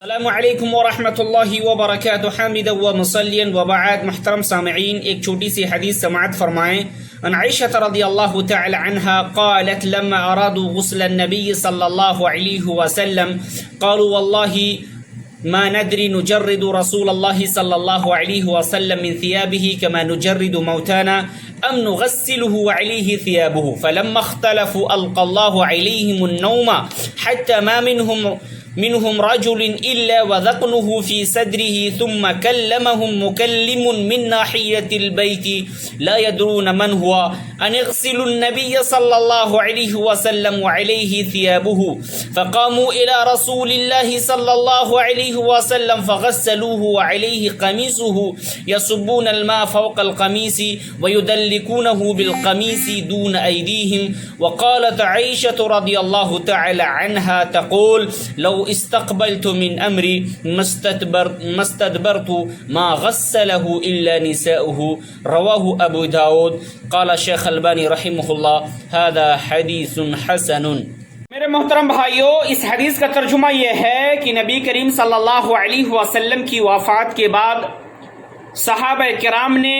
السلام علیکم ورحمۃ اللہ وبرکاتہ حامدا و مصلیا وبعد. محترم سامعین، ایک چھوٹی سی حدیث سماعت فرمائیں. عن عائشہ رضی اللہ تعالی عنہا قالت لما ارادوا غسل النبی صلی اللہ علیہ وسلم قالوا والله ما ندري نجرد رسول الله صلى الله عليه وسلم من ثيابه كما نجرد موتانا أم نغسله وعليه ثيابه فلما اختلفوا ألقى الله عليهم النوم حتى ما منهم رجل إلا وذقنه في صدره ثم كلمهم مكلم من ناحية البيت لا يدرون من هو أن اغسلوا النبي صلى الله عليه وسلم وعليه ثيابه فقاموا إلى رسول الله صلى الله عليه وسلم فغسلوه وعليه قميصه يصبون الماء فوق القميص ويدلكونه بالقميص دون أيديهم. وقالت عائشة رضي الله تعالى عنها تقول لو استقبلت من امری مستدبرت ما غسله الا نساؤه رواہ ابو داود. قال شیخ البانی رحمہ اللہ هذا حدیث حسن. میرے محترم بھائیوں، اس حدیث کا ترجمہ یہ ہے کہ نبی کریم صلی اللہ علیہ وسلم کی وفات کے بعد صحابہ کرام نے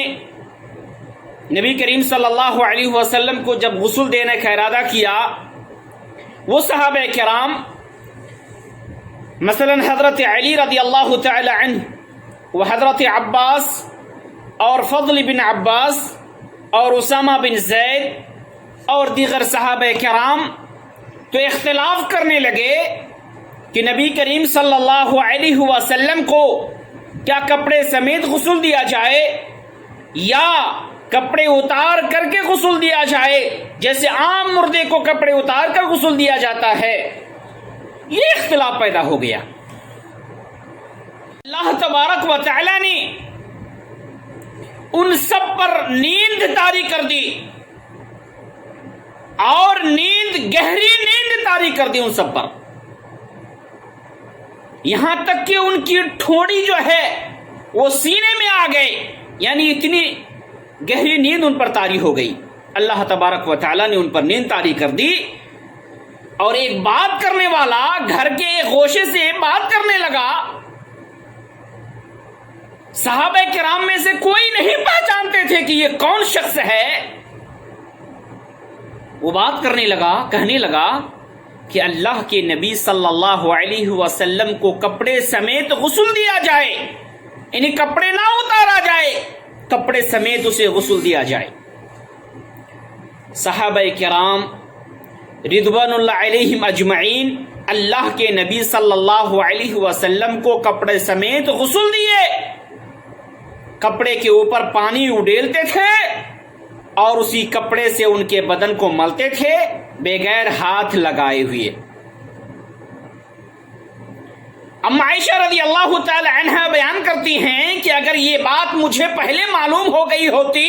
نبی کریم صلی اللہ علیہ وسلم کو جب غسل دینے کا ارادہ کیا، وہ صحابہ کرام مثلا حضرت علی رضی اللہ تعالی عنہ و حضرت عباس اور فضل بن عباس اور اسامہ بن زید اور دیگر صحابہ کرام تو اختلاف کرنے لگے کہ نبی کریم صلی اللہ علیہ وسلم کو کیا کپڑے سمیت غسل دیا جائے یا کپڑے اتار کر کے غسل دیا جائے، جیسے عام مردے کو کپڑے اتار کر غسل دیا جاتا ہے. یہ اختلاف پیدا ہو گیا. اللہ تبارک و تعالی نے ان سب پر نیند طاری کر دی اور گہری نیند طاری کر دی ان سب پر، یہاں تک کہ ان کی ٹھوڑی جو ہے وہ سینے میں آ گئے، یعنی اتنی گہری نیند ان پر طاری ہو گئی. اللہ تبارک و تعالی نے ان پر نیند طاری کر دی. اور ایک بات کرنے والا گھر کے ایک گوشے سے بات کرنے لگا. صحابہ کرام میں سے کوئی نہیں پہچانتے تھے کہ یہ کون شخص ہے. وہ بات کرنے لگا، کہنے لگا کہ اللہ کے نبی صلی اللہ علیہ وسلم کو کپڑے سمیت غسل دیا جائے، یعنی کپڑے نہ اتارا جائے، کپڑے سمیت اسے غسل دیا جائے. صحابہ کرام رضوان اللہ علیہم اجمعین اللہ کے نبی صلی اللہ علیہ وسلم کو کپڑے سمیت غسل دیے. کپڑے کے اوپر پانی اڈیلتے تھے اور اسی کپڑے سے ان کے بدن کو ملتے تھے بغیر ہاتھ لگائے ہوئے. ام عائشہ رضی اللہ تعالی عنہا بیان کرتی ہیں کہ اگر یہ بات مجھے پہلے معلوم ہو گئی ہوتی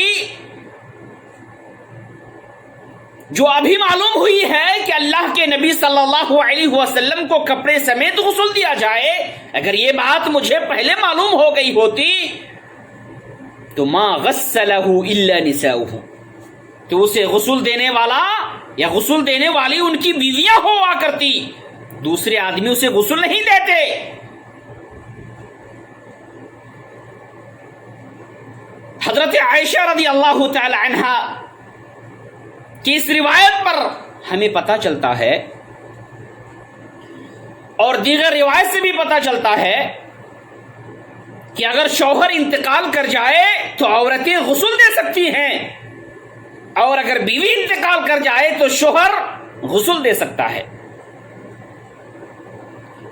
جو ابھی معلوم ہوئی ہے کہ اللہ کے نبی صلی اللہ علیہ وسلم کو کپڑے سمیت غسل دیا جائے، اگر یہ بات مجھے پہلے معلوم ہو گئی ہوتی تو ما غسلہ الا نساؤہ، تو اسے غسل دینے والا یا غسل دینے والی ان کی بیویاں ہوا کرتی، دوسرے آدمی اسے غسل نہیں دیتے. حضرت عائشہ رضی اللہ تعالی عنہا کہ اس روایت پر ہمیں پتہ چلتا ہے اور دیگر روایت سے بھی پتہ چلتا ہے کہ اگر شوہر انتقال کر جائے تو عورتیں غسل دے سکتی ہیں، اور اگر بیوی انتقال کر جائے تو شوہر غسل دے سکتا ہے.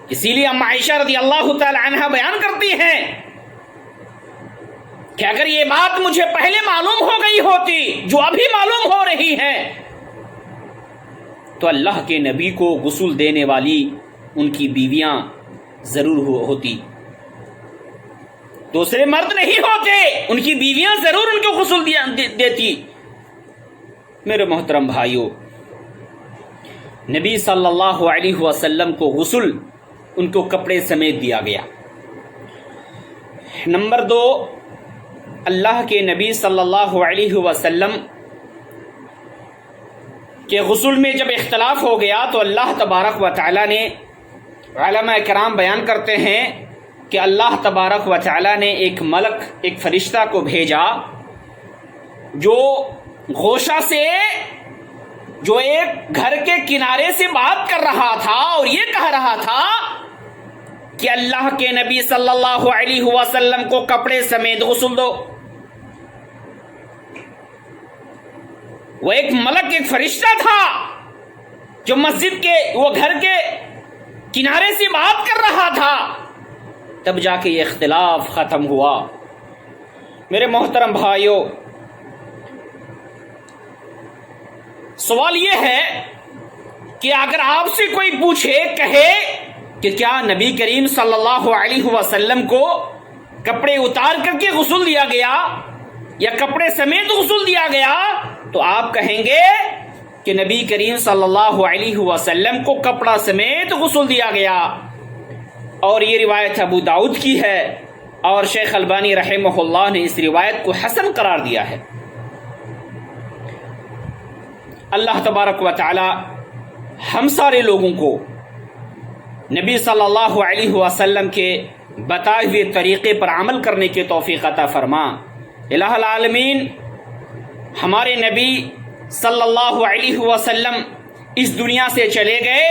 اسی لیے ام عائشہ رضی اللہ تعالی عنہا بیان کرتی ہیں کہ اگر یہ بات مجھے پہلے معلوم ہو گئی ہوتی جو ابھی معلوم ہو رہی ہے تو اللہ کے نبی کو غسل دینے والی ان کی بیویاں ضرور ہوتی، دوسرے مرد نہیں ہوتے، ان کی بیویاں ضرور ان کو غسل دیتی. میرے محترم بھائیوں، نبی صلی اللہ علیہ وسلم کو غسل ان کو کپڑے سمیت دیا گیا. نمبر 2، اللہ کے نبی صلی اللہ علیہ وسلم کے غسل میں جب اختلاف ہو گیا تو اللہ تبارک و تعالی نے علماء کرام بیان کرتے ہیں کہ اللہ تبارک و تعالی نے ایک ملک، ایک فرشتہ کو بھیجا جو گوشہ سے، جو ایک گھر کے کنارے سے بات کر رہا تھا اور یہ کہہ رہا تھا کہ اللہ کے نبی صلی اللہ علیہ وسلم کو کپڑے سمیت غسل دو۔ وہ ایک ملک، ایک فرشتہ تھا جو مسجد کے، وہ گھر کے کنارے سے بات کر رہا تھا، تب جا کے یہ اختلاف ختم ہوا۔ میرے محترم بھائیوں، سوال یہ ہے کہ اگر آپ سے کوئی پوچھے، کہے کہ کیا نبی کریم صلی اللہ علیہ وسلم کو کپڑے اتار کر کے غسل دیا گیا یا کپڑے سمیت غسل دیا گیا، تو آپ کہیں گے کہ نبی کریم صلی اللہ علیہ وسلم کو کپڑا سمیت غسل دیا گیا، اور یہ روایت ابو داؤد کی ہے، اور شیخ البانی رحمہ اللہ نے اس روایت کو حسن قرار دیا ہے۔ اللہ تبارک و تعالی ہم سارے لوگوں کو نبی صلی اللہ علیہ وسلم کے بتائے ہوئے طریقے پر عمل کرنے کی توفیق عطا فرما۔ الہ العالمین، ہمارے نبی صلی اللہ علیہ وسلم اس دنیا سے چلے گئے،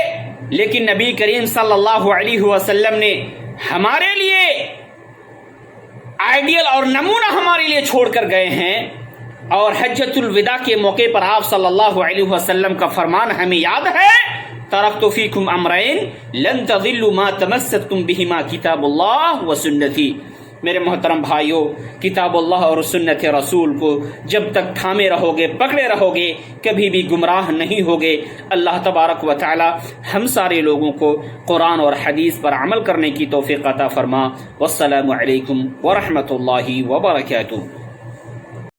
لیکن نبی کریم صلی اللہ علیہ وسلم نے ہمارے لیے آئیڈیل اور نمونہ ہمارے لیے چھوڑ کر گئے ہیں، اور حجۃ الوداع کے موقع پر آپ صلی اللہ علیہ وسلم کا فرمان ہمیں یاد ہے، ترکت فیکم امرین لن تضلوا ما تمسکتم بہما کتاب اللہ و سنتی۔ میرے محترم بھائیوں، کتاب اللہ اور سنت رسول کو جب تک تھامے رہو گے، پکڑے رہو گے، کبھی بھی گمراہ نہیں ہوگے۔ اللہ تبارک و تعالی ہم سارے لوگوں کو قرآن اور حدیث پر عمل کرنے کی توفیق عطا فرما۔ والسلام علیکم ورحمۃ اللہ وبرکاتہ۔